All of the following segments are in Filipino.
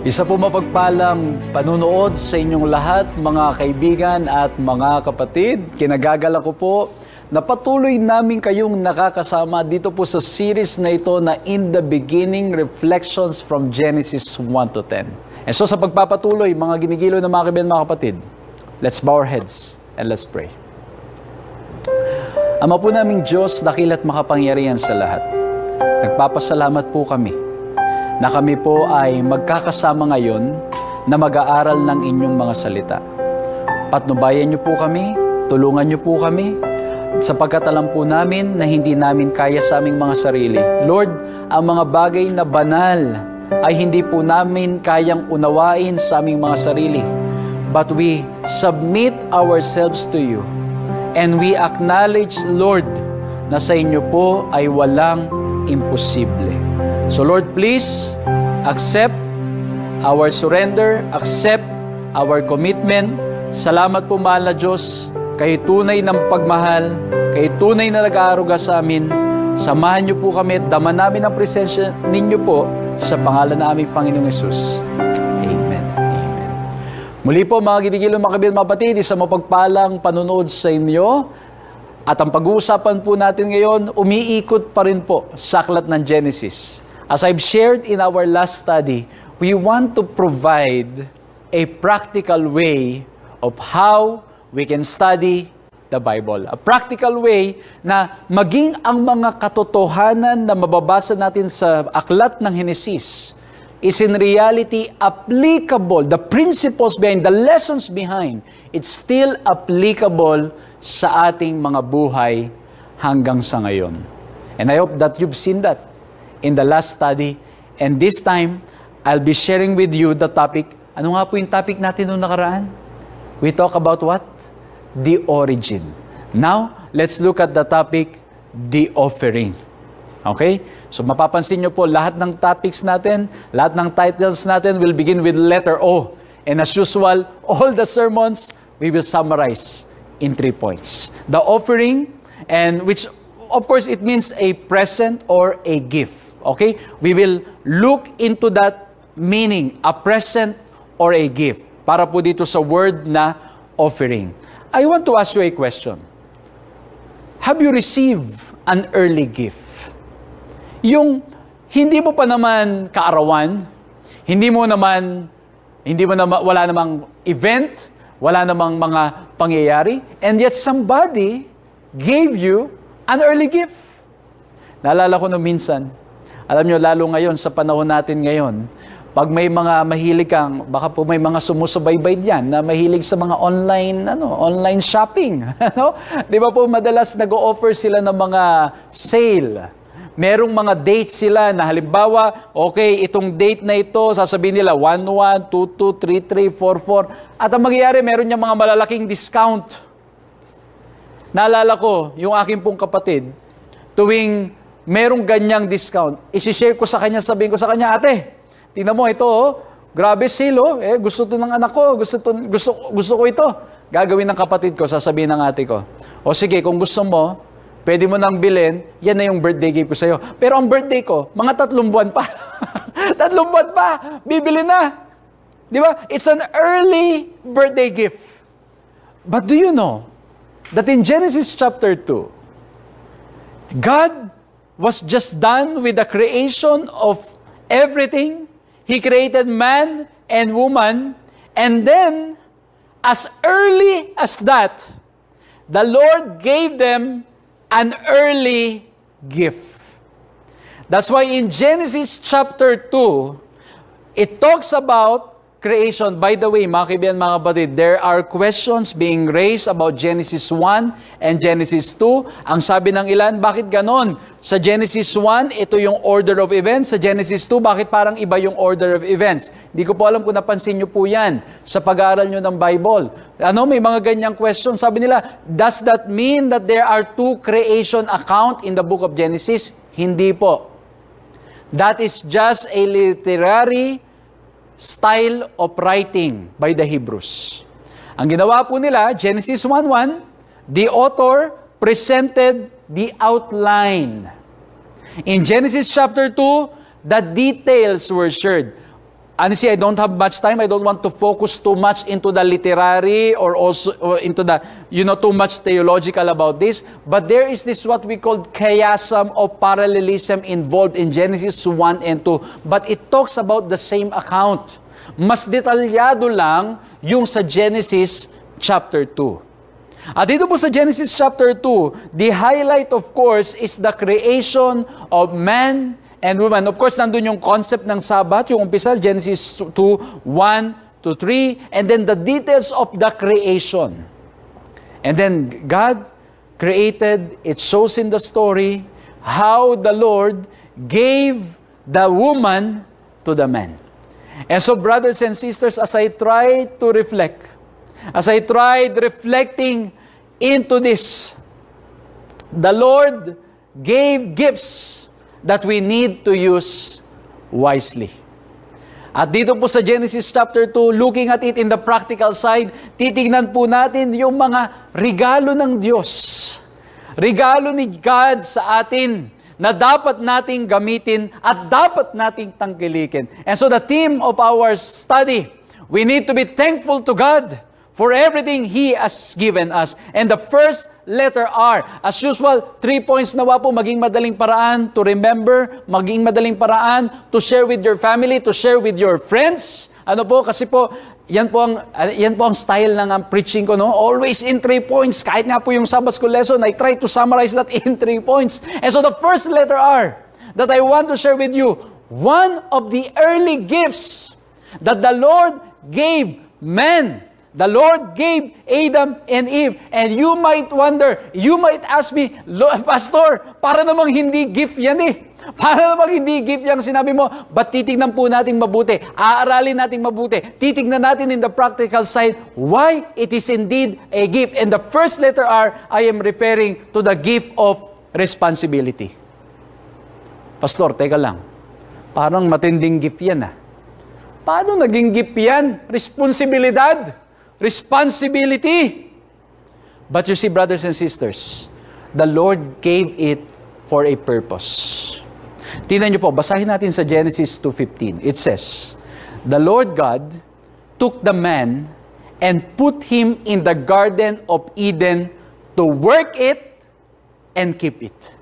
Isa po mapagpalang panunood sa inyong lahat, mga kaibigan at mga kapatid. Kinagagala ko po na patuloy namin kayong nakakasama dito po sa series na ito na In the Beginning, Reflections from Genesis 1 to 10. And so sa pagpapatuloy, mga ginigilo na mga kaibigan, mga kapatid, let's bow our heads and let's pray. Ama po naming Diyos, dakila't makapangyarihan sa lahat. Nagpapasalamat po kami na kami po ay magkakasama ngayon na mag-aaral ng inyong mga salita. Patnubayan niyo po kami, tulungan niyo po kami, sapagkat alam po namin na hindi namin kaya sa aming mga sarili. Lord, ang mga bagay na banal ay hindi po namin kayang unawain sa aming mga sarili. But we submit ourselves to you. And we acknowledge, Lord, na sa inyo po ay walang imposible. So Lord, please accept our surrender, accept our commitment. Salamat po, mahal na Diyos, kayo tunay ng pagmahal, kayo tunay na nag-aaruga sa amin. Samahan niyo po kami at daman namin ang presensya ninyo po sa pangalan na aming Panginoong Hesus. Amen. Amen. Muli po, mga ginigilo, mga kaibigan, mga kapatid, isang mapagpalang panunood sa inyo. At ang pag-uusapan po natin ngayon, umiikot pa rin po sa aklat ng Genesis. As I've shared in our last study, we want to provide a practical way of how we can study the Bible. A practical way na maging ang mga katotohanan na mababasa natin sa aklat ng Genesis is in reality applicable. The principles behind, the lessons behind, it's still applicable sa ating mga buhay hanggang sa ngayon. And I hope that you've seen that in the last study. And this time, I'll be sharing with you the topic. Ano nga po yung topic natin noong nakaraan? We talk about what? The origin. Now, let's look at the topic, the offering. Okay? So mapapansin nyo po, lahat ng topics natin, lahat ng titles natin will begin with letter O. And as usual, all the sermons, we will summarize in 3 points. The offering, and which, of course, it means a present or a gift. Okay? We will look into that meaning, a present or a gift, para po dito sa word na offering. I want to ask you a question. Have you received an early gift? Yung hindi mo pa naman kaarawan, wala namang event, wala namang mga pangyayari, and yet somebody gave you an early gift. Naalala ko nung minsan, alam nyo, lalo ngayon, sa panahon natin ngayon, pag may mga mahilig kang, baka po may mga sumusubaybay diyan na mahilig sa mga online shopping. Di ba po, madalas nag-o-offer sila ng mga sale. Merong mga dates sila na halimbawa, okay, itong date na ito, sasabihin nila 1-1, 2-2, 3-3, 4-4. At ang mangyayari, meron niya mga malalaking discount. Naalala ko, yung aking pong kapatid, tuwing merong ganyang discount, isi-share ko sa kanya, sabihin ko sa kanya, ate, tingnan mo ito, grabe sale, gusto to ng anak ko, gusto ko ito. Gagawin ng kapatid ko, sasabihin ng ate ko, o sige, kung gusto mo, pwede mo nang bilhin, yan na yung birthday gift ko sa'yo. Pero ang birthday ko, mga 3 buwan pa. 3 buwan pa, bibili na. Di ba? It's an early birthday gift. But do you know that in Genesis chapter 2, God was just done with the creation of everything. He created man and woman. And then, as early as that, the Lord gave them an early gift. That's why in Genesis chapter 2, it talks about creation. By the way, mga kaibigan, mga kapatid, there are questions being raised about Genesis 1 and Genesis 2. Ang sabi ng ilan, bakit ganon? Sa Genesis 1, ito yung order of events. Sa Genesis 2, bakit parang iba yung order of events? Hindi ko po alam kung napansin nyo po yan sa pag-aaral nyo ng Bible. May mga ganyang questions. Sabi nila, does that mean that there are 2 creation account in the book of Genesis? Hindi po. That is just a literary style of writing by the Hebrews. Ang ginawa po nila, Genesis 1:1, the author presented the outline. In Genesis chapter 2, the details were shared. Honestly, I don't have much time. I don't want to focus too much into the literary or also into the, too much theological about this. But there is this what we call chiasm or parallelism involved in Genesis 1 and 2. But it talks about the same account. Mas detalyado lang yung sa Genesis chapter 2. At dito po sa Genesis chapter 2, the highlight of course is the creation of man and woman. Of course, nandun yung concept ng Sabbath, yung umpisa, Genesis 2, 1 to 3, and then the details of the creation. And then God created, it shows in the story, how the Lord gave the woman to the man. And so, brothers and sisters, as I try to reflect, as I tried reflecting into this, the Lord gave gifts that we need to use wisely. At dito po sa Genesis chapter 2, looking at it in the practical side, titignan po natin yung mga regalo ng Diyos. Regalo ni God sa atin na dapat nating gamitin at dapat nating tangkilikin. And so the theme of our study, we need to be thankful to God for everything He has given us. And the first letter R. As usual, 3 points nawa po, maging madaling paraan to remember, maging madaling paraan to share with your family, to share with your friends. Ano po, kasi po, yan po ang style ng preaching ko, no? Always in 3 points. Kahit nga po yung Sabbath School lesson, I try to summarize that in 3 points. And so the first letter R that I want to share with you, one of the early gifts that the Lord gave men. The Lord gave Adam and Eve. And you might wonder, you might ask me, Pastor, para namang hindi gift yan eh. Para namang hindi gift yung sinabi mo. But titignan po natin mabuti. Aaralin natin mabuti. Titignan natin in the practical side why it is indeed a gift. And the first letter R, I am referring to the gift of responsibility. Pastor, teka lang. Parang matinding gift yan ah. Paano naging gift yan? Responsibilidad. Responsibility. But you see, brothers and sisters, the Lord gave it for a purpose. Tingnan niyo po, basahin natin sa Genesis 2:15. It says, the Lord God took the man and put him in the Garden of Eden to work it and keep it.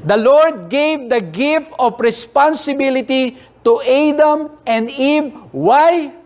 The Lord gave the gift of responsibility to Adam and Eve. Why?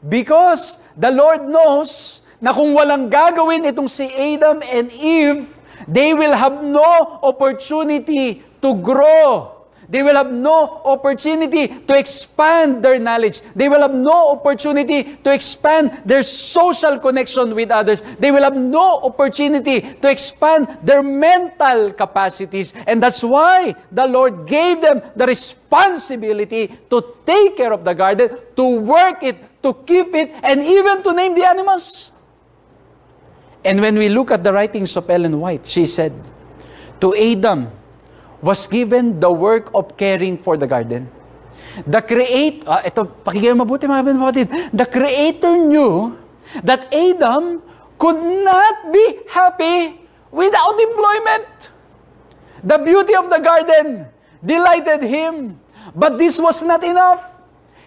Because the Lord knows na kung walang gagawin itong si Adam and Eve, they will have no opportunity to grow. They will have no opportunity to expand their knowledge. They will have no opportunity to expand their social connection with others. They will have no opportunity to expand their mental capacities. And that's why the Lord gave them the responsibility to take care of the garden, to work it, to keep it, and even to name the animals. And when we look at the writings of Ellen White, she said, to Adam was given the work of caring for the garden. The pakinggan mabuti mga kapatid. The Creator knew that Adam could not be happy without employment. The beauty of the garden delighted him. But this was not enough.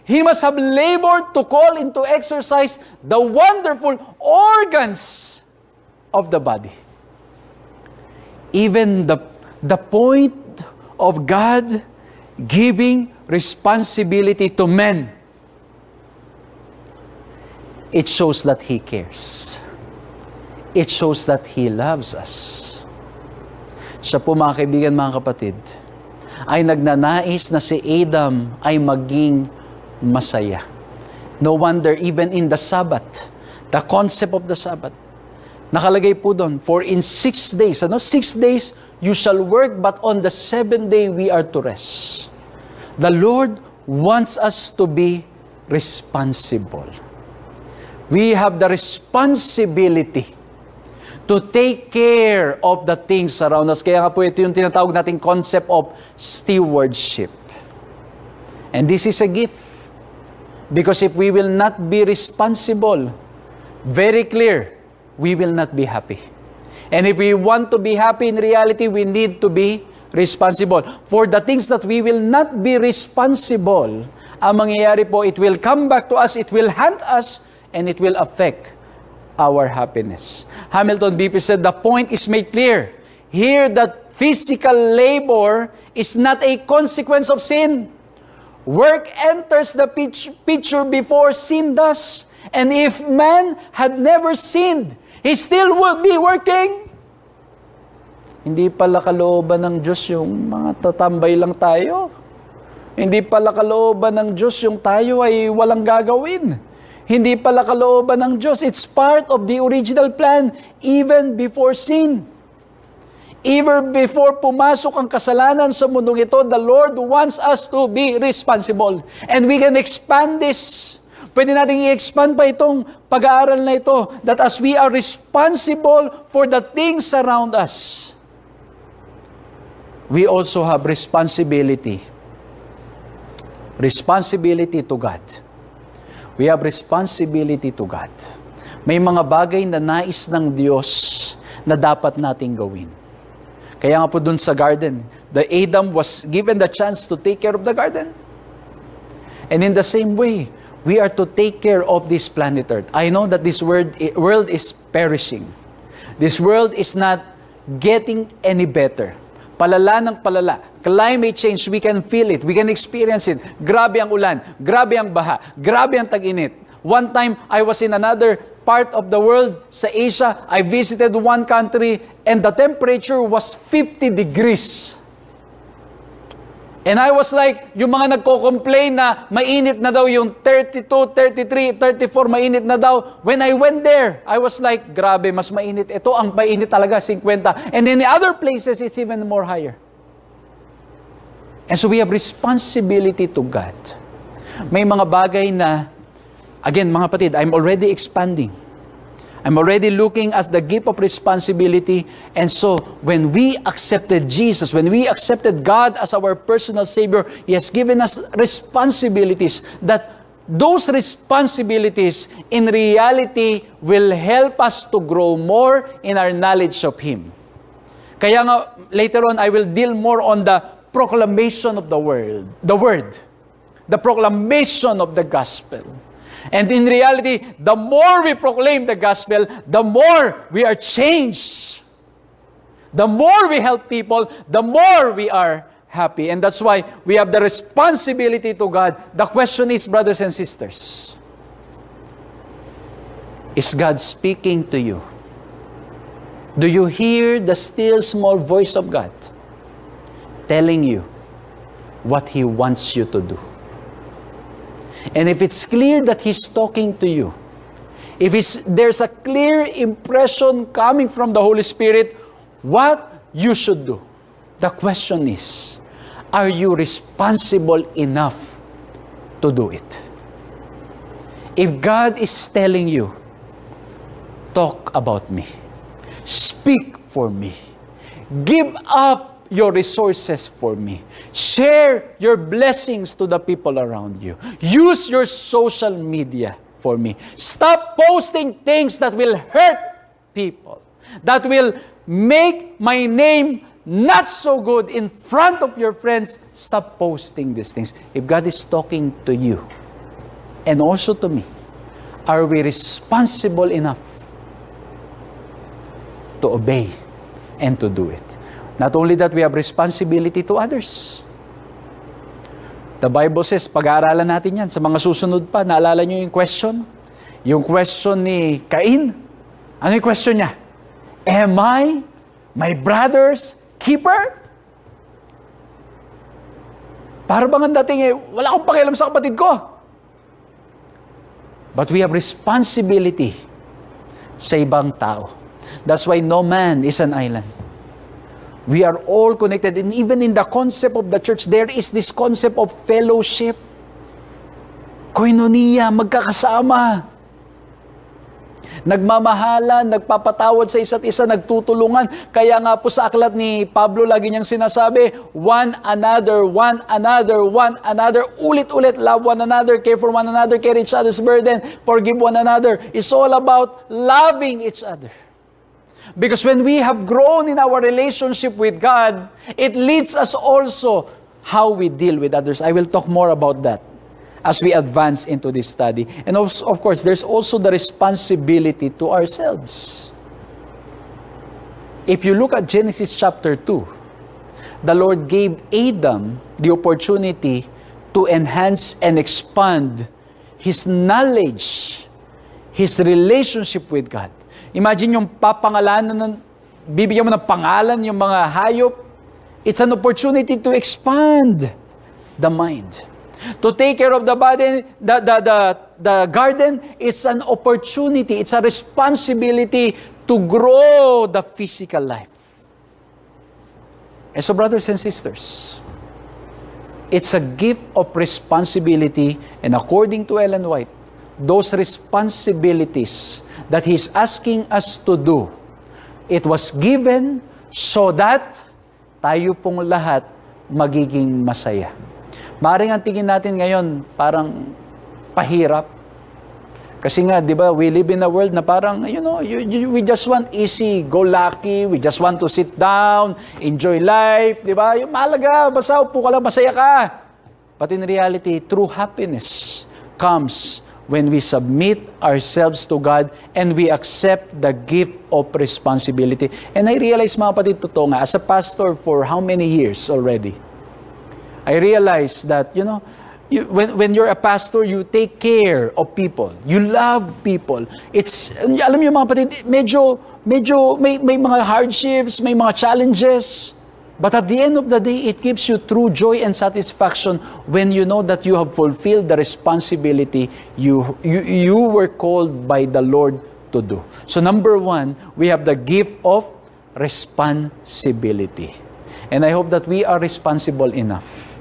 He must have labored to call into exercise the wonderful organs of the body. Even the point of God giving responsibility to men, it shows that He cares. It shows that He loves us. Siya po mga kaibigan, mga kapatid, ay nagnanais na si Adam ay maging masaya. No wonder even in the Sabbath, the concept of the Sabbath, nakalagay po doon, for in 6 days, 6 days you shall work, but on the 7th day we are to rest. The Lord wants us to be responsible. We have the responsibility to take care of the things around us. Kaya nga po ito yung tinatawag nating concept of stewardship. And this is a gift. Because if we will not be responsible, very clear, we will not be happy. And if we want to be happy in reality, we need to be responsible. For the things that we will not be responsible, ang mangyayari po, it will come back to us, it will haunt us, and it will affect our happiness. Hamilton BP said, the point is made clear here that physical labor is not a consequence of sin. Work enters the picture before sin does. And if man had never sinned, he still would be working. Hindi pala kalooban ng Diyos yung mga tatambay lang tayo. Hindi pala kalooban ng Diyos yung tayo ay walang gagawin. Hindi pala kalooban ng Diyos. It's part of the original plan even before sin. Even before pumasok ang kasalanan sa mundong ito, the Lord wants us to be responsible. And we can expand this. Pwede natin i-expand pa itong pag-aaral na ito, that as we are responsible for the things around us, we also have responsibility. Responsibility to God. We have responsibility to God. May mga bagay na nais ng Diyos na dapat nating gawin. Kaya nga po dun sa garden, the Adam was given the chance to take care of the garden. And in the same way, we are to take care of this planet Earth. I know that this world is perishing. This world is not getting any better. Palala ng palala. Climate change, we can feel it. We can experience it. Grabe ang ulan. Grabe ang baha. Grabe ang tag-init. One time, I was in another part of the world, sa Asia. I visited one country and the temperature was 50 degrees. And I was like, yung mga nagko-complain na mainit na daw yung 32, 33, 34, mainit na daw. When I went there, I was like, grabe, mas mainit. Ito ang mainit talaga, 50. And in the other places, it's even more higher. And so we have responsibility to God. May mga bagay na, again, mga kapatid, I'm already expanding. I'm already looking at the gift of responsibility. And so, when we accepted Jesus, when we accepted God as our personal Savior, He has given us responsibilities that those responsibilities in reality will help us to grow more in our knowledge of Him. Kaya nga, later on, I will deal more on the proclamation of the word, the proclamation of the gospel. And in reality, the more we proclaim the gospel, the more we are changed. The more we help people, the more we are happy. And that's why we have the responsibility to God. The question is, brothers and sisters, is God speaking to you? Do you hear the still small voice of God telling you what He wants you to do? And if it's clear that He's talking to you, if there's a clear impression coming from the Holy Spirit, what you should do? The question is, are you responsible enough to do it? If God is telling you, talk about me, speak for me, give up your resources for me. Share your blessings to the people around you. Use your social media for me. Stop posting things that will hurt people, that will make my name not so good in front of your friends. Stop posting these things. If God is talking to you, and also to me, are we responsible enough to obey and to do it? Not only that, we have responsibility to others. The Bible says, pag-aaralan natin yan sa mga susunod pa. Naalala nyo yung question? Yung question ni Cain. Ano yung question niya? Am I my brother's keeper? Para bang ang dating wala akong pakialam sa kapatid ko. But we have responsibility sa ibang tao. That's why no man is an island. We are all connected. And even in the concept of the church, there is this concept of fellowship. Koinonia, magkakasama. Nagmamahalan, nagpapatawad sa isa't isa, nagtutulungan. Kaya nga po sa aklat ni Pablo, lagi niyang sinasabi, one another, one another, one another. Ulit-ulit, love one another, care for one another, carry each other's burden, forgive one another. It's all about loving each other. Because when we have grown in our relationship with God, it leads us also how we deal with others. I will talk more about that as we advance into this study. And of course, there's also the responsibility to ourselves. If you look at Genesis chapter 2, the Lord gave Adam the opportunity to enhance and expand his knowledge, his relationship with God. Imagine yung papangalanan, bibigyan mo ng pangalan yung mga hayop. It's an opportunity to expand the mind. To take care of the body, the garden, it's an opportunity, it's a responsibility to grow the physical life. And so, brothers and sisters, it's a gift of responsibility, and according to Ellen White, those responsibilities that He's asking us to do, it was given so that tayo pong lahat magiging masaya. Maring ang tingin natin ngayon, parang pahirap. Kasi nga, di ba, we live in a world na parang, we just want easy, go lucky, we just want to sit down, enjoy life, di ba? Yung mahalaga, basta upo ka lang, masaya ka. But in reality, true happiness comes when we submit ourselves to God and we accept the gift of responsibility. And I realize, mga kapatid, totoo nga, as a pastor for how many years already, I realize that, when you're a pastor, you take care of people. You love people. Alam niyo mga kapatid, medyo may mga hardships, may mga challenges. But at the end of the day, it gives you true joy and satisfaction when you know that you have fulfilled the responsibility you were called by the Lord to do. So number one, we have the gift of responsibility. And I hope that we are responsible enough.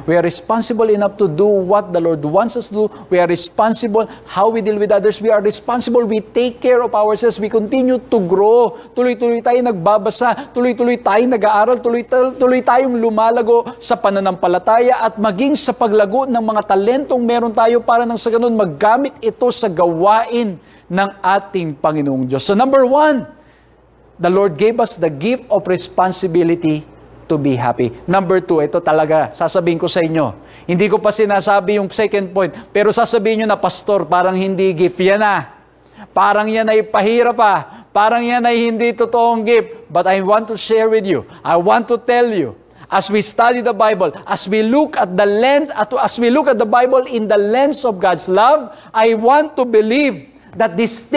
We are responsible enough to do what the Lord wants us to do. We are responsible how we deal with others. We are responsible. We take care of ourselves. We continue to grow. Tuloy-tuloy tayo nagbabasa. Tuloy-tuloy tayo nag-aaral. Tuloy tayong lumalago sa pananampalataya at maging sa paglago ng mga talentong meron tayo para nang sa ganun maggamit ito sa gawain ng ating Panginoong Diyos. So number one, the Lord gave us the gift of responsibility to be happy. Number two, ito talaga, sasabihin ko sa inyo. Hindi ko pa sinasabi yung second point, pero sasabihin nyo na, Pastor, parang hindi gift yan Parang yan ay pahirap Parang yan ay hindi totoong gift. But I want to share with you. I want to tell you, as we study the Bible, as we look at the Bible in the lens of God's love, I want to believe that this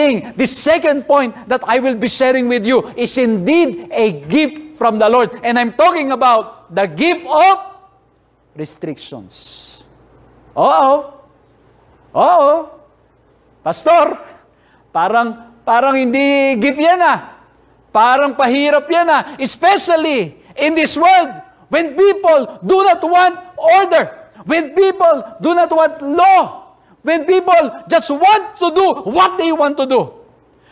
second point that I will be sharing with you is indeed a gift from the Lord. And I'm talking about the gift of restrictions. Pastor, parang hindi gift yan Parang pahirap yan Especially in this world when people do not want order, when people do not want law, when people just want to do what they want to do.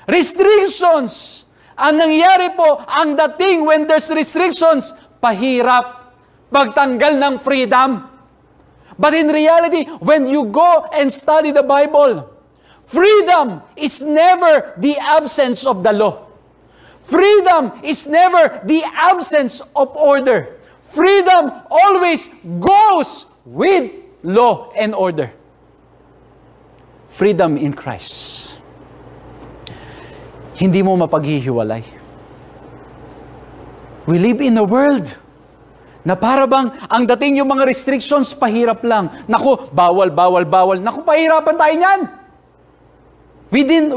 Restrictions. Ang nangyari po, ang dating when there's restrictions, pahirap, pagtanggal ng freedom. But in reality, when you go and study the Bible, freedom is never the absence of the law. Freedom is never the absence of order. Freedom always goes with law and order. Freedom in Christ. Hindi mo mapaghihiwalay. We live in a world na para bang ang dating yung mga restrictions, pahirap lang. Naku, bawal. Naku, pahirapan tayo niyan.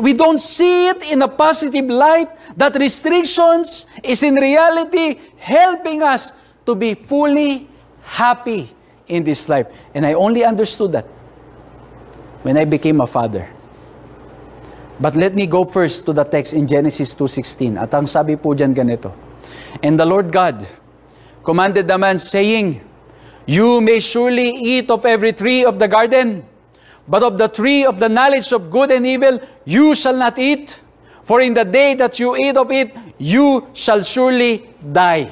We don't see it in a positive light that restrictions is in reality helping us to be fully happy in this life. And I only understood that when I became a father. But let me go first to the text in Genesis 2:16. At ang sabi po dyan ganito, And the Lord God commanded the man, saying, You may surely eat of every tree of the garden, but of the tree of the knowledge of good and evil you shall not eat, for in the day that you eat of it, you shall surely die.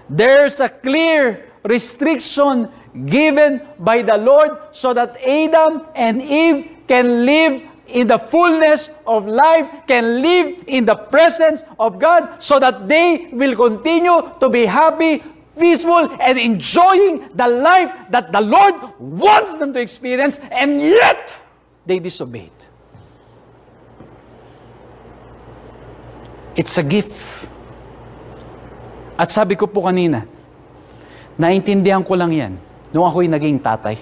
There's a clear restriction given by the Lord so that Adam and Eve can live in the fullness of life, can live in the presence of God, so that they will continue to be happy peaceful, and enjoying the life that the Lord wants them to experience, and yet they disobeyed. It's a gift. At sabi ko po kanina, naintindihan ko lang yan nung ako'y naging tatay.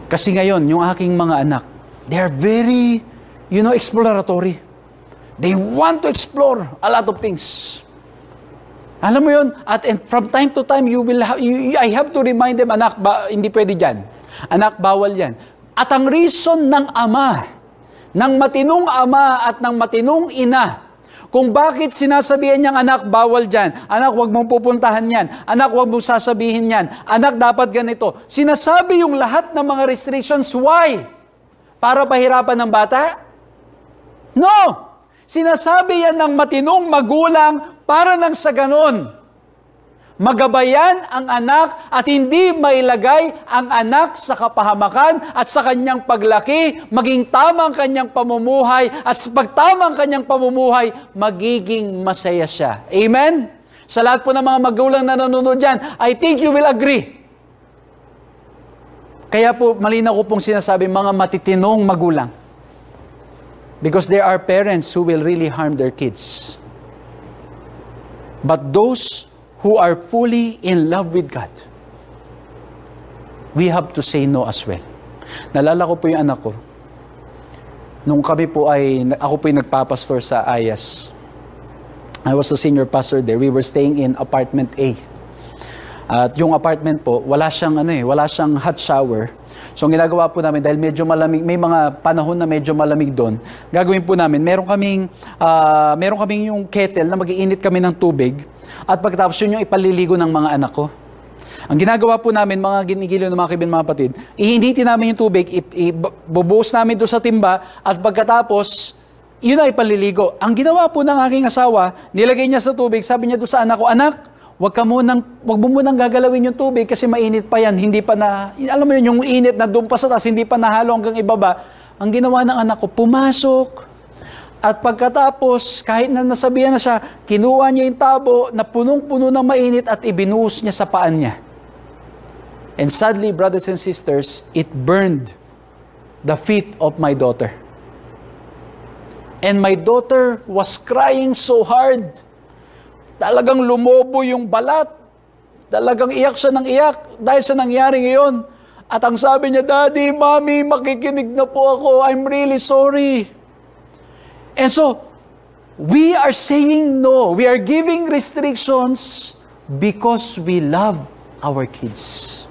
Kasi ngayon, yung aking mga anak, they are very, exploratory. They want to explore a lot of things. Alam mo yun? And from time to time, I have to remind them, anak, hindi pwede dyan. Anak, bawal yan. At ang reason ng ama, ng matinong ama at ng matinong ina, kung bakit sinasabihan niyang, anak, bawal dyan. Anak, huwag mong pupuntahan yan. Anak, huwag mong sasabihin yan. Anak, dapat ganito. Sinasabi yung lahat ng mga restrictions. Why? Para pahirapan ng bata? No! Sinasabi yan ng matinong magulang para nang sa ganon. Magabayan ang anak at hindi mailagay ang anak sa kapahamakan at sa kanyang paglaki, maging tama ang kanyang pamumuhay at sa pagtama ang kanyang pamumuhay, magiging masaya siya. Amen? Sa lahat po ng mga magulang na nanonood dyan, I think you will agree. Kaya po, malinaw ko pong sinasabi, mga matitinong magulang. Because there are parents who will really harm their kids. But those who are fully in love with God, we have to say no as well. Nalala ko po yung anak ko. Nung ako po ay nagpapastor sa Ayas. I was a senior pastor there. We were staying in apartment A. At yung apartment po, wala siyang hot shower. So ang ginagawa po namin, dahil medyo malamig, may mga panahon na medyo malamig doon, gagawin po namin, meron kaming yung kettle na mag-iinit kami ng tubig, at pagkatapos yun yung ipaliligo ng mga anak ko. Ang ginagawa po namin, mga ginigiliw ng mga kaibigan, mga kapatid, iinitin namin yung tubig, bubuhos namin doon sa timba, at pagkatapos, yun ay ipaliligo. Ang ginawa po ng aking asawa, nilagay niya sa tubig, sabi niya doon sa anak ko, anak, wag mo munang gagalawin yung tubig kasi mainit pa yan, hindi pa na, alam mo yun, yung init na doon pa sa taas, hindi pa nahalo hanggang ibaba. Ang ginawa ng anak ko, pumasok, at pagkatapos, kahit na nasabihan na siya, kinuha niya yung tabo na punong-puno ng mainit at ibinuhos niya sa paan niya. And sadly, brothers and sisters, it burned the feet of my daughter. And my daughter was crying so hard. Talagang lumobo yung balat. Talagang iyak siya ng iyak dahil sa nangyari ngayon. At ang sabi niya, Daddy, Mommy, makikinig na po ako. I'm really sorry. And so, we are saying no. We are giving restrictions because we love our kids.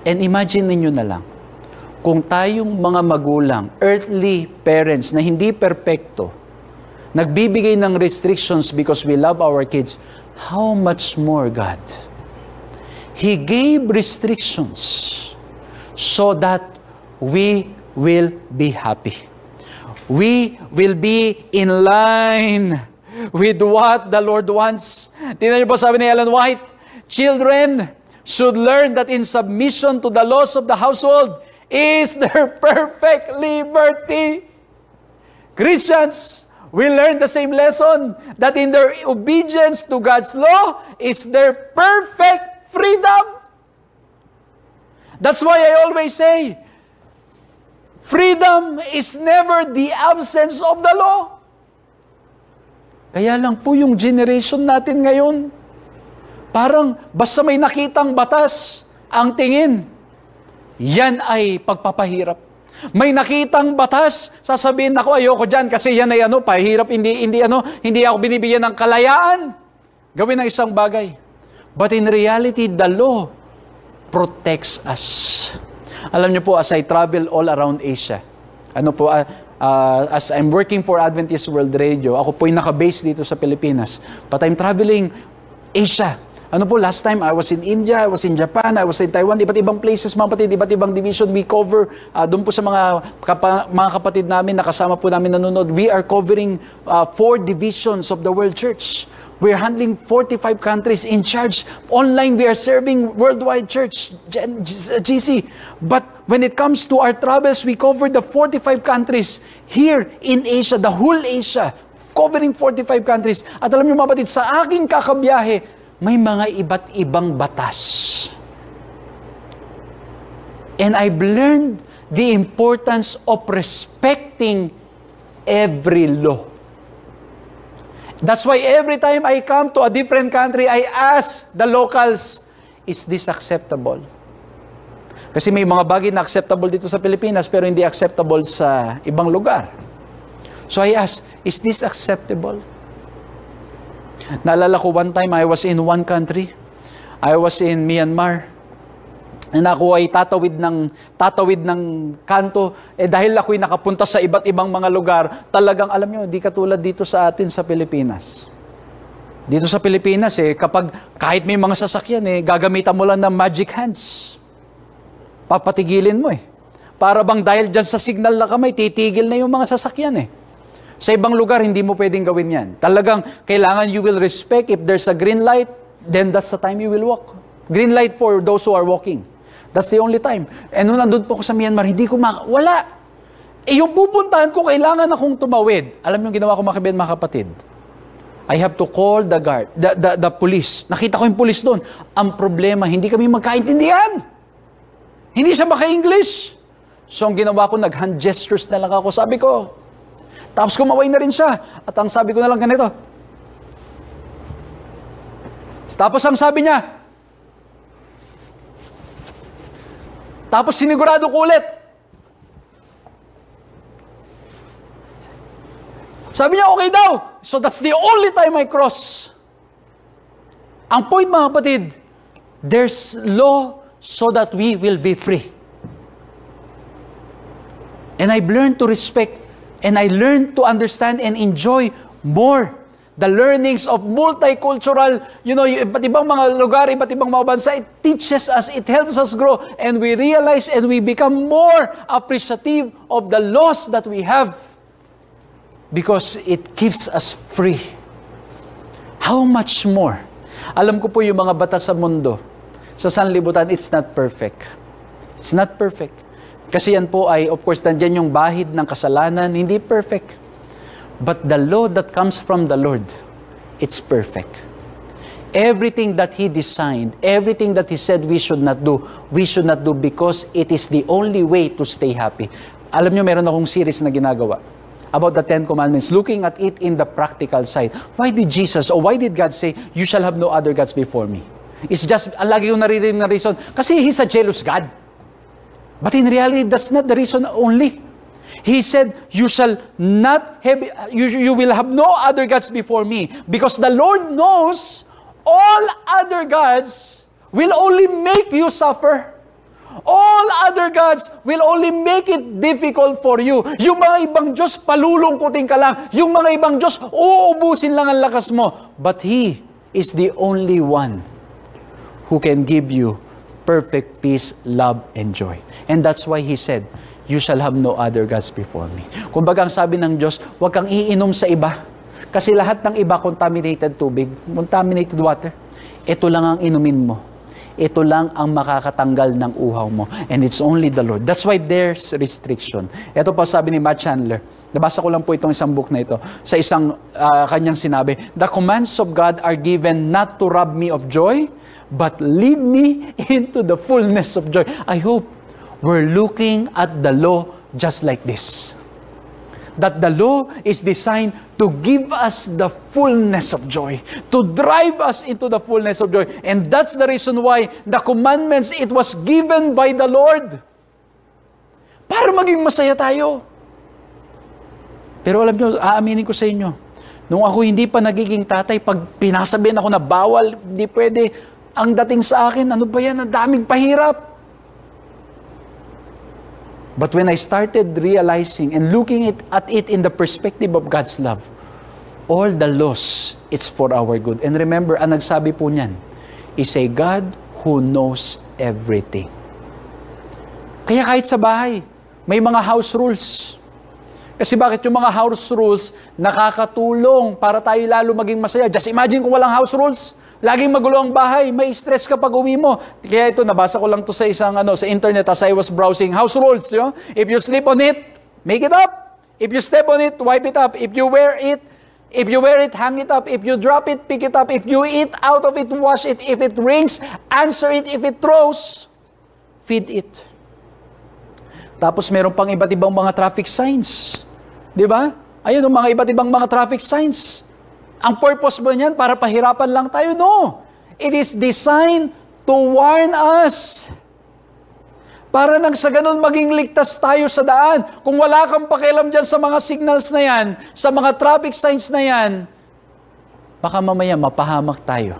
And imagine ninyo na lang, kung tayong mga magulang, earthly parents na hindi perpekto, nagbibigay ng restrictions because we love our kids, how much more God? He gave restrictions so that we will be happy. We will be in line with what the Lord wants. Tingnan niyo po sabi ni Ellen White, children should learn that in submission to the laws of the household is their perfect liberty. Christians will learn the same lesson, that in their obedience to God's law is their perfect freedom. That's why I always say, freedom is never the absence of the law. Kaya lang po yung generation natin ngayon, parang basta may nakitang batas, ang tingin, yan ay pagpapahirap. May nakitang batas, sasabihin ako, ayoko dyan kasi yan ay pahirap, hindi ako binibigyan ng kalayaan. Gawin ng isang bagay. But in reality, the law protects us. Alam niyo po, as I travel all around Asia, as I'm working for Adventist World Radio, ako po'y naka-base dito sa Pilipinas, but I'm traveling Asia. Last time, I was in India, I was in Japan, I was in Taiwan, iba't ibang places, mga kapatid, iba't ibang division we cover. Doon po sa mga kapatid namin, nakasama po namin nanonood, we are covering 4 divisions of the World Church. We are handling 45 countries in charge. Online, we are serving Worldwide Church, GC. But when it comes to our travels, we cover the 45 countries here in Asia, the whole Asia. covering 45 countries. At alam niyo mga kapatid, sa aking kakabiyahe, may mga iba't ibang batas. And I've learned the importance of respecting every law. That's why every time I come to a different country, I ask the locals, is this acceptable? Kasi may mga bagay na acceptable dito sa Pilipinas pero hindi acceptable sa ibang lugar. So I ask, is this acceptable? Naalala ko one time I was in one country. I was in Myanmar. And ako ay tatawid ng kanto. Dahil ako'y nakapunta sa iba't ibang mga lugar, talagang alam nyo, di katulad dito sa atin sa Pilipinas. Dito sa Pilipinas, kapag kahit may mga sasakyan, gagamitan mo lang ng magic hands. Papatigilin mo Para bang dahil dyan sa signal na kamay, titigil na yung mga sasakyan Sa ibang lugar, hindi mo pwedeng gawin yan. Talagang kailangan you will respect. If there's a green light, then that's the time you will walk. Green light for those who are walking. That's the only time. And nung nandun po ko sa Myanmar, hindi ko wala. Yung pupuntahan ko, kailangan akong tumawid. Alam yung ginawa ko mga kapatid? I have to call the guard, the police. Nakita ko yung police doon. Ang problema, hindi kami magkaintindihan. Hindi siya maka-English. So, ang ginawa ko, nag-hand gestures na lang ako. Sabi ko, tapos kumaway na rin siya. At ang sabi ko na lang ganito. Tapos ang sabi niya, tapos sinigurado ko ulit. Sabi niya, okay daw. So, that's the only time I cross. Ang point, mga kapatid, there's law so that we will be free. And I've learned to respect and I learned to understand and enjoy more the learnings of multicultural, iba't ibang mga lugar, iba't ibang mga bansa. It teaches us, it helps us grow, and we realize and we become more appreciative of the laws that we have because it keeps us free. How much more? Alam ko po yung mga batas sa mundo, sa sanlibutan, it's not perfect. It's not perfect. Kasi yan po ay, of course, nandyan yung bahid ng kasalanan, hindi perfect. But the law that comes from the Lord, it's perfect. Everything that He designed, everything that He said we should not do because it is the only way to stay happy. Alam nyo, meron akong series na ginagawa about the 10 Commandments, looking at it in the practical side. Why did God say, you shall have no other gods before me? It's just, lagi yung naririnig na reason, kasi He's a jealous God. But in reality, that's not the reason only. He said, you shall not have, you will have no other gods before me. Because the Lord knows all other gods will only make you suffer. All other gods will only make it difficult for you. Yung mga ibang Diyos, palulungkutin ka lang. Yung mga ibang Diyos, uubusin lang ang lakas mo. But He is the only one who can give you perfect peace, love, and joy. And that's why He said, you shall have no other gods before me. Kumbaga ang sabi ng Diyos, huwag kang iinom sa iba. Kasi lahat ng iba, contaminated tubig, contaminated water. Ito lang ang inumin mo. Ito lang ang makakatanggal ng uhaw mo. And it's only the Lord. That's why there's restriction. Ito pa sabi ni Matt Chandler. Nabasa ko lang po itong isang book na ito. Sa isang kanyang sinabi, the commands of God are given not to rob me of joy, but lead me into the fullness of joy. I hope we're looking at the law just like this. That the law is designed to give us the fullness of joy, to drive us into the fullness of joy. And that's the reason why the commandments, it was given by the Lord. Para maging masaya tayo. Pero alam nyo, aaminin ko sa inyo, nung ako hindi pa nagiging tatay, pag pinasabihan ako na bawal, hindi pwede, ang dating sa akin, ano ba yan, ang daming pahirap. But when I started realizing and looking at it in the perspective of God's love, all the laws, it's for our good. And remember, ang nagsabi po niyan, is a God who knows everything. Kaya kahit sa bahay, may mga house rules. Kasi bakit yung mga house rules nakakatulong para tayo lalo maging masaya? Just imagine kung walang house rules. Laging magulo ang bahay, may stress ka pag uwi mo. Kaya ito, nabasa ko lang to sa isang sa internet as I was browsing. House rules, you know? If you sleep on it, make it up. If you step on it, wipe it up. If you wear it, If you wear it, hang it up. If you drop it, pick it up. If you eat out of it, wash it. If it rings, answer it. If it throws, feed it. Tapos meron pang iba't ibang mga traffic signs. Di ba? Ayun, mga iba't ibang mga traffic signs. Ang purpose ba niyan? Para pahirapan lang tayo? No. It is designed to warn us. Para nang sa ganun maging ligtas tayo sa daan. Kung wala kang pakialam dyan sa mga signals na yan, sa mga traffic signs na yan, baka mamaya mapahamak tayo.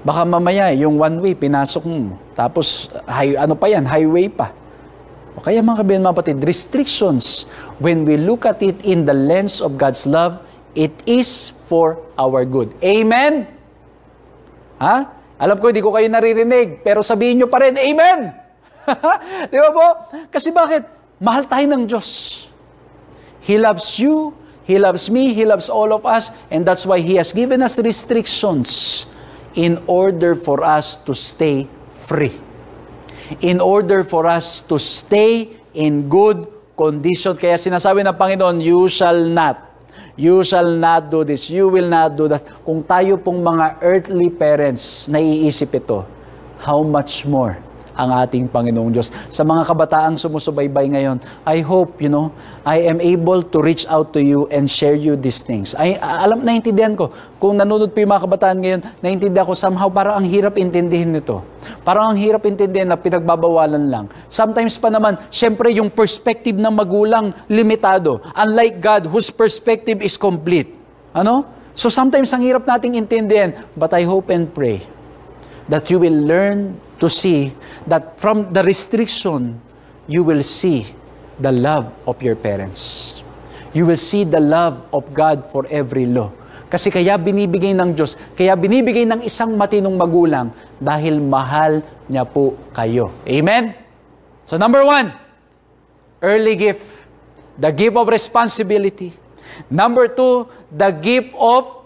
Baka mamaya yung one way, pinasok mo. Tapos, highway pa. O kaya mga kabiyan mga patid, restrictions, when we look at it in the lens of God's love, it is for our good. Amen? Ha? Alam ko, hindi ko kayo naririnig, pero sabihin nyo pa rin, Amen! Di ba po? Kasi bakit? Mahal tayo ng Diyos. He loves you, He loves me, He loves all of us, and that's why He has given us restrictions in order for us to stay free. In order for us to stay in good condition. Kaya sinasabi ng Panginoon, you shall not do this, you will not do that. Kung tayo pong mga earthly parents, naiisip ito, how much more ang ating Panginoong Diyos. Sa mga kabataang sumusubaybay ngayon, I hope, I am able to reach out to you and share you these things. Naintindihan ko. Kung nanonood po yung mga kabataan ngayon, naintindihan ko, somehow parang ang hirap intindihin nito. Parang ang hirap intindihin na pinagbabawalan lang. Sometimes pa naman, syempre yung perspective ng magulang, limitado. Unlike God, whose perspective is complete. So sometimes ang hirap nating intindihin, but I hope and pray that you will learn to see that from the restriction, you will see the love of your parents. You will see the love of God for every law. Kasi kaya binibigay ng Diyos, kaya binibigay ng isang matinong magulang dahil mahal niya po kayo. Amen? So number 1, early gift. The gift of responsibility. Number 2, the gift of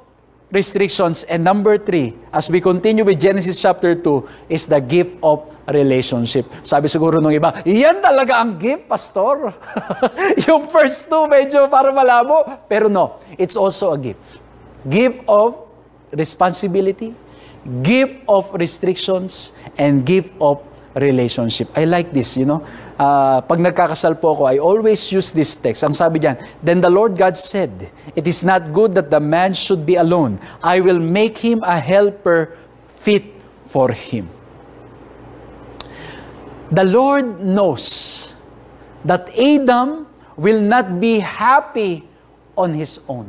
restrictions. And number 3, as we continue with Genesis chapter 2, is the gift of relationship. Sabi siguro nung iba, yan talaga ang gift, pastor. Yung first 2 medyo para malabo. Pero no, it's also a gift. Gift of responsibility, gift of restrictions, and gift of relationship. I like this, Pag nagkakasal po ako, I always use this text. Ang sabi diyan, then the Lord God said, it is not good that the man should be alone. I will make him a helper fit for him. The Lord knows that Adam will not be happy on his own.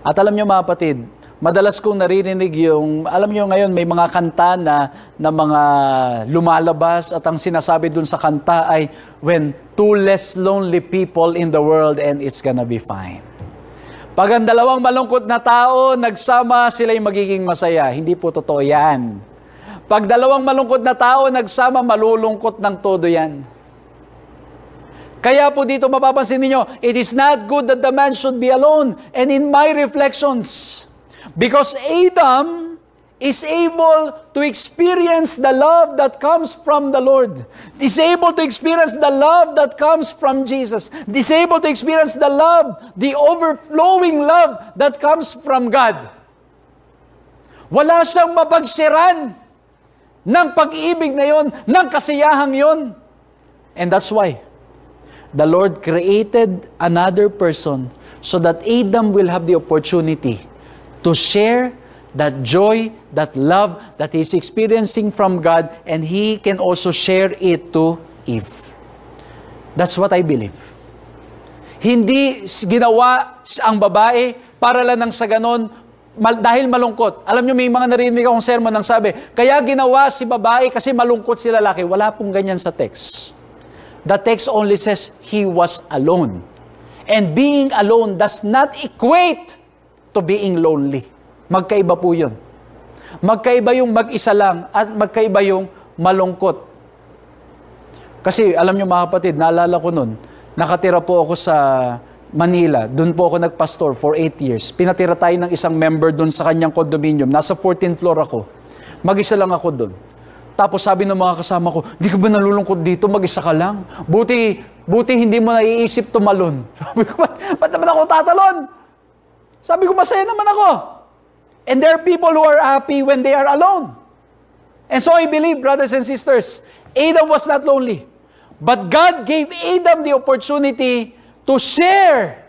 At alam niyo mga kapatid, madalas kong naririnig alam niyo ngayon may mga kanta na mga lumalabas at ang sinasabi dun sa kanta ay, when 2 less lonely people in the world and it's gonna be fine. Pag ang 2 malungkot na tao nagsama, sila'y magiging masaya. Hindi po totoo yan. Pag 2 malungkot na tao nagsama, malulungkot ng todo yan. Kaya po dito mapapansin niyo, it is not good that the man should be alone. And in my reflections, because Adam is able to experience the love that comes from the Lord. Is able to experience the love that comes from Jesus. Is able to experience the love, the overflowing love that comes from God. Wala siyang mapagsiran ng pag-ibig na yon, ng kasiyahang yon. And that's why the Lord created another person so that Adam will have the opportunity to share that joy, that love that he's experiencing from God, and he can also share it to Eve. That's what I believe. Hindi ginawa ang babae para lang nang sa ganon, dahil malungkot. Alam nyo, may mga narinig akong sermon nang sabi, kaya ginawa si babae kasi malungkot si lalaki. Wala pong ganyan sa text. The text only says he was alone. And being alone does not equate to being lonely. Magkaiba po yun. Magkaiba yung mag-isa lang at magkaiba yung malungkot. Kasi alam nyo mga kapatid, naalala ko nun, nakatira po ako sa Manila. Doon po ako nagpastor for 8 years. Pinatira tayo ng isang member doon sa kanyang condominium. Nasa 14th floor ako. Mag-isa lang ako doon. Tapos sabi ng mga kasama ko, hindi ka ba nalulungkot dito? Mag-isa ka lang. Buti hindi mo naiisip tumalon. Sabi ko, ba't naman ako tatalon? Sabi ko, masaya naman ako. And there are people who are happy when they are alone. And so I believe, brothers and sisters, Adam was not lonely. But God gave Adam the opportunity to share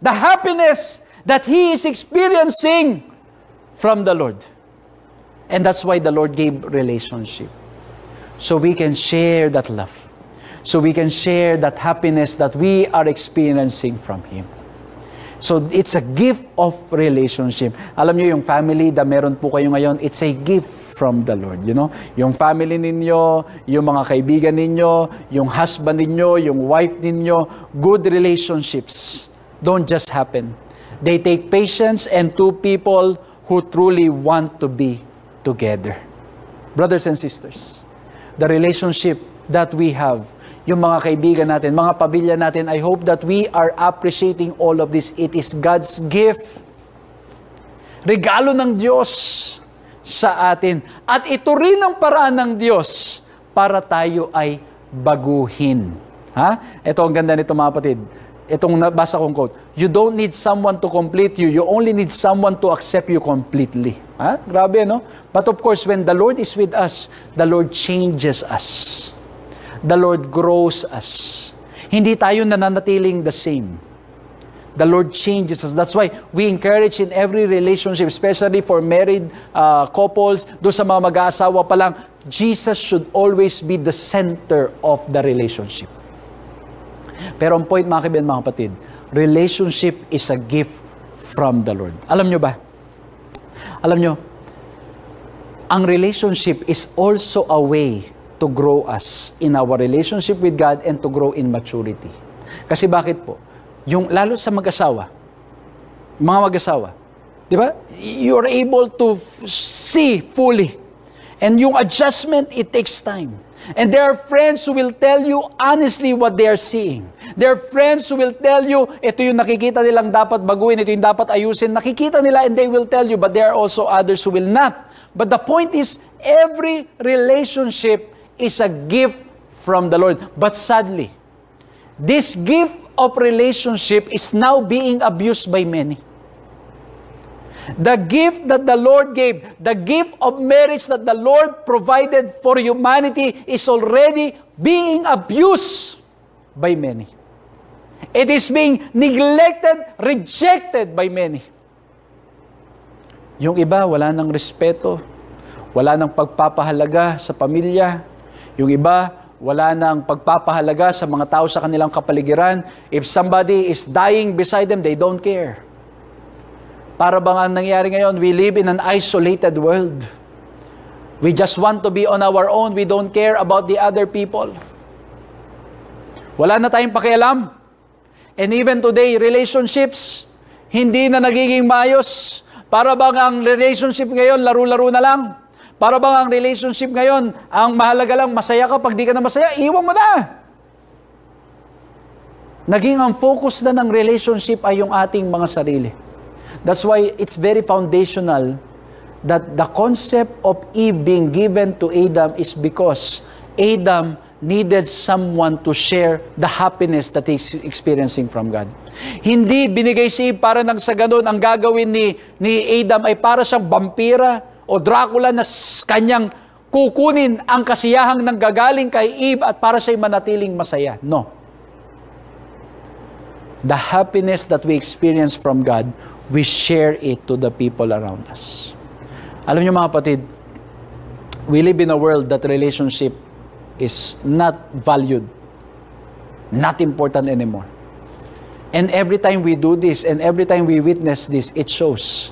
the happiness that he is experiencing from the Lord. And that's why the Lord gave relationship. So we can share that love. So we can share that happiness that we are experiencing from Him. So it's a gift of relationship. Alam niyo yung family na meron po kayo ngayon, it's a gift from the Lord. You know, yung family ninyo, yung mga kaibigan ninyo, yung husband ninyo, yung wife ninyo, good relationships don't just happen. They take patience and two people who truly want to be together. Brothers and sisters, the relationship that we have, yung mga kaibigan natin, mga pamilya natin, I hope that we are appreciating all of this. It is God's gift. Regalo ng Diyos sa atin. At ito rin ang paraan ng Diyos para tayo ay baguhin. Ha? Ito ang ganda nito mga kapatid. Itong nabasa kong quote, you don't need someone to complete you. You only need someone to accept you completely. Ha? Grabe, no? But of course, when the Lord is with us, the Lord changes us. The Lord grows us. Hindi tayo nananatiling the same. The Lord changes us. That's why we encourage in every relationship, especially for married couples, doon sa mga mag-aasawa pa lang, Jesus should always be the center of the relationship. Pero ang point, mga kaibigan, mga kapatid, relationship is a gift from the Lord. Alam nyo ba? Alam nyo, ang relationship is also a way to grow us in our relationship with God and to grow in maturity. Kasi bakit po? Yung lalo sa mag-asawa, mga mag-asawa, di ba? You're able to see fully. And yung adjustment, it takes time. And there are friends who will tell you honestly what they are seeing. There are friends who will tell you, ito yung nakikita nilang dapat baguhin, ito yung dapat ayusin. Nakikita nila and they will tell you, but there are also others who will not. But the point is, every relationship is a gift from the Lord. But sadly, this gift of relationship is now being abused by many. The gift that the Lord gave, the gift of marriage that the Lord provided for humanity is already being abused by many. It is being neglected, rejected by many. Yung iba, wala nang respeto, wala nang pagpapahalaga sa pamilya. Yung iba, wala nang pagpapahalaga sa mga tao sa kanilang kapaligiran. If somebody is dying beside them, they don't care. Para bang ang nangyari ngayon, we live in an isolated world. We just want to be on our own. We don't care about the other people. Wala na tayong pakialam. And even today, relationships, hindi na nagiging maayos. Para bang ang relationship ngayon, laro-laro na lang. Para bang ang relationship ngayon, ang mahalaga lang, masaya ka, pag di ka na masaya, iwan mo na. Naging ang focus na ng relationship ay yung ating mga sarili. That's why it's very foundational that the concept of Eve being given to Adam is because Adam needed someone to share the happiness that he's experiencing from God. Hindi binigay si Eve para nang sa ganun, ang gagawin ni Adam ay para siyang vampira o Dracula na kanyang kukunin ang kasiyahang nanggagaling kay Eve at para siya'y manatiling masaya. No. The happiness that we experience from God, we share it to the people around us. Alam niyo mga kapatid, we live in a world that relationship is not valued, not important anymore. And every time we do this, and every time we witness this, it shows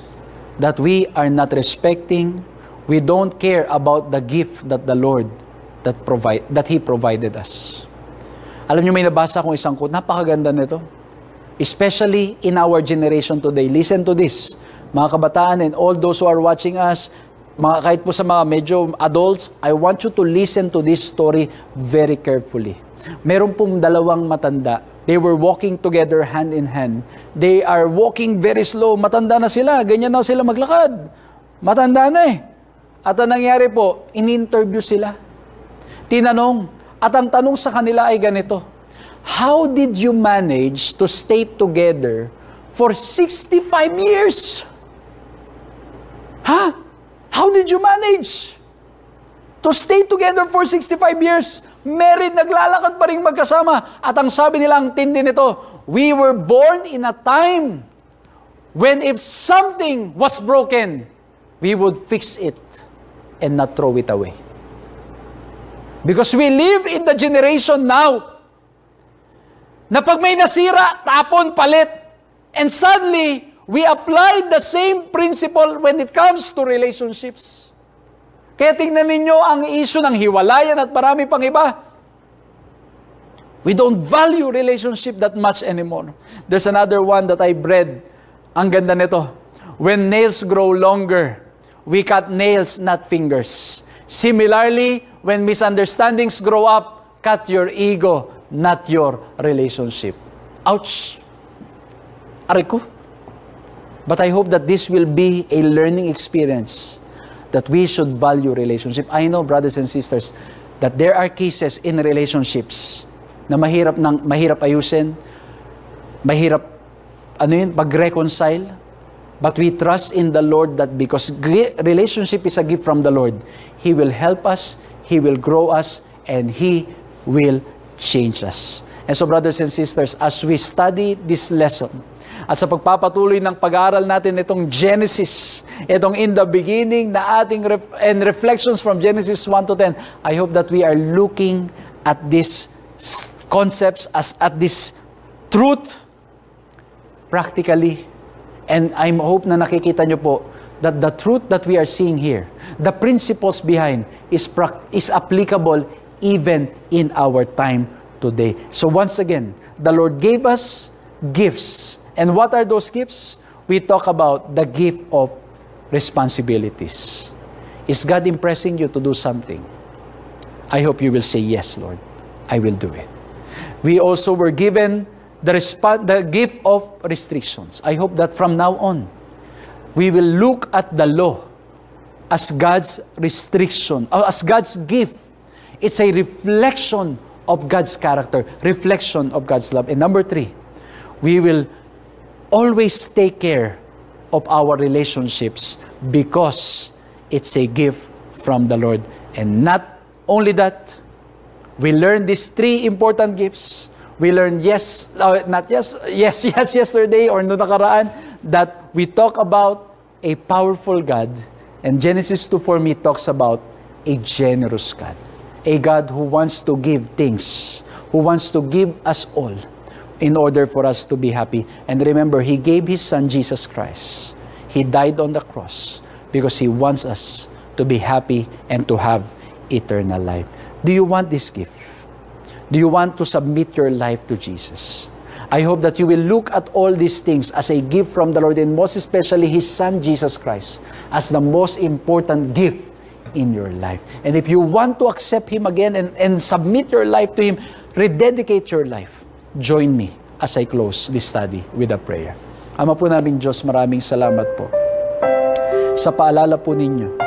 that we are not respecting, we don't care about the gift that the Lord that He provided us. Alam niyo, may nabasa akong isang quote, napakaganda nito. Especially in our generation today. Listen to this, mga kabataan and all those who are watching us, kahit po sa mga medyo adults, I want you to listen to this story very carefully. Meron pong dalawang matanda. They were walking together hand in hand. They are walking very slow. Matanda na sila. Ganyan na sila maglakad. Matanda na eh. At ang nangyari po, in-interview sila. Tinanong. At ang tanong sa kanila ay ganito, how did you manage to stay together for 65 years. Ha? How did you manage to stay together for 65 years? Married, naglalakad pa rin magkasama. At ang sabi nila, ang tindi nito, we were born in a time when if something was broken, we would fix it and not throw it away. Because we live in the generation now na pag may nasira, tapon, palit. And suddenly, we apply the same principle when it comes to relationships. Kaya tingnan ninyo ang issue ng hiwalayan at marami pang iba. We don't value relationship that much anymore. There's another one that I read. Ang ganda nito. When nails grow longer, we cut nails, not fingers. Similarly, when misunderstandings grow up, cut your ego, not your relationship. Ouch! Aray ko. But I hope that this will be a learning experience, that we should value relationship. I know, brothers and sisters, that there are cases in relationships na mahirap ayusin, mahirap mag-reconcile, but we trust in the Lord that because relationship is a gift from the Lord, He will help us, He will grow us, and He will change us. And so, brothers and sisters, as we study this lesson, at sa pagpapatuloy ng pag-aaral natin itong Genesis, itong in the beginning na ating and reflections from Genesis 1 to 10, I hope that we are looking at these concepts, at this truth, practically. And I hope na nakikita nyo po that the truth that we are seeing here, the principles behind, is applicable even in our time today. So once again, the Lord gave us gifts. And what are those gifts? We talk about the gift of responsibilities. Is God impressing you to do something? I hope you will say, yes, Lord, I will do it. We also were given the gift of restrictions. I hope that from now on, we will look at the law as God's restriction, or as God's gift. It's a reflection of God's character, reflection of God's love. And number 3, we will always take care of our relationships because it's a gift from the Lord. And not only that, we learn these 3 important gifts. We learned yesterday or no nakaraan that we talk about a powerful God, and Genesis 2 for me talks about a generous God. A God who wants to give things, who wants to give us all in order for us to be happy. And remember, He gave His Son, Jesus Christ. He died on the cross because He wants us to be happy and to have eternal life. Do you want this gift? Do you want to submit your life to Jesus? I hope that you will look at all these things as a gift from the Lord, and most especially His Son, Jesus Christ, as the most important gift in your life. And if you want to accept Him again and submit your life to Him, rededicate your life, join me as I close this study with a prayer. Ama po naming Diyos, maraming salamat po sa paalala po ninyo.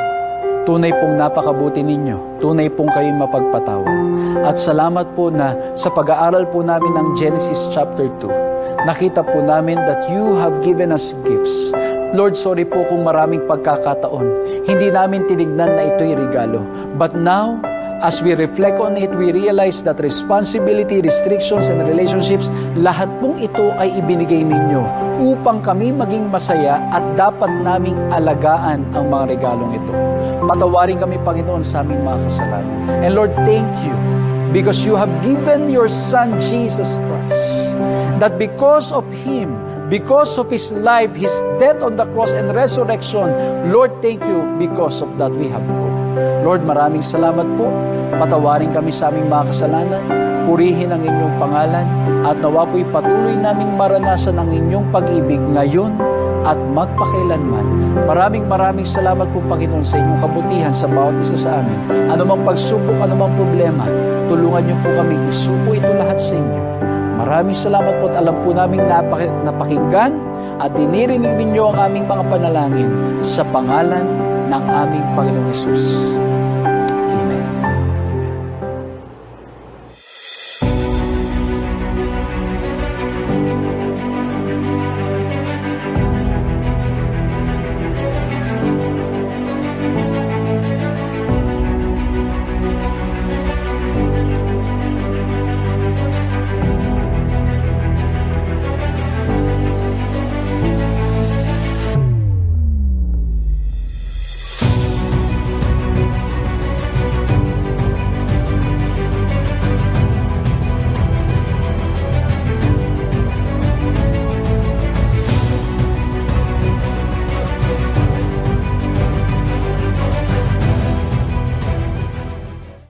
Tunay pong napakabuti ninyo. Tunay pong kayong mapagpatawad. At salamat po na sa pag-aaral po namin ng Genesis chapter 2, nakita po namin that you have given us gifts. Lord, sorry po kung maraming pagkakataon. Hindi namin tinignan na ito'y regalo. But now, as we reflect on it, we realize that responsibility, restrictions, and relationships, lahat pong ito ay ibinigay ninyo upang kami maging masaya at dapat naming alagaan ang mga regalong ito. Patawarin kami, Panginoon, sa aming mga kasalanan. And Lord, thank you because you have given your Son, Jesus Christ, that because of Him, because of His life, His death on the cross and resurrection, Lord, thank you because of that we have hope. Lord, maraming salamat po. Patawarin kami sa aming mga kasalanan. Purihin ang inyong pangalan at nawa po'y patuloy naming maranasan ang inyong pag-ibig ngayon at magpakailanman. Maraming salamat po, Panginoon, sa inyong kabutihan sa bawat isa sa amin. Anumang pagsubok, anumang problema, tulungan niyo po kami isuko ito lahat sa inyo. Maraming salamat po at alam po namin napakinggan at dinirinig ninyo ang aming mga panalangin sa pangalan ng aming Panginoong Hesus.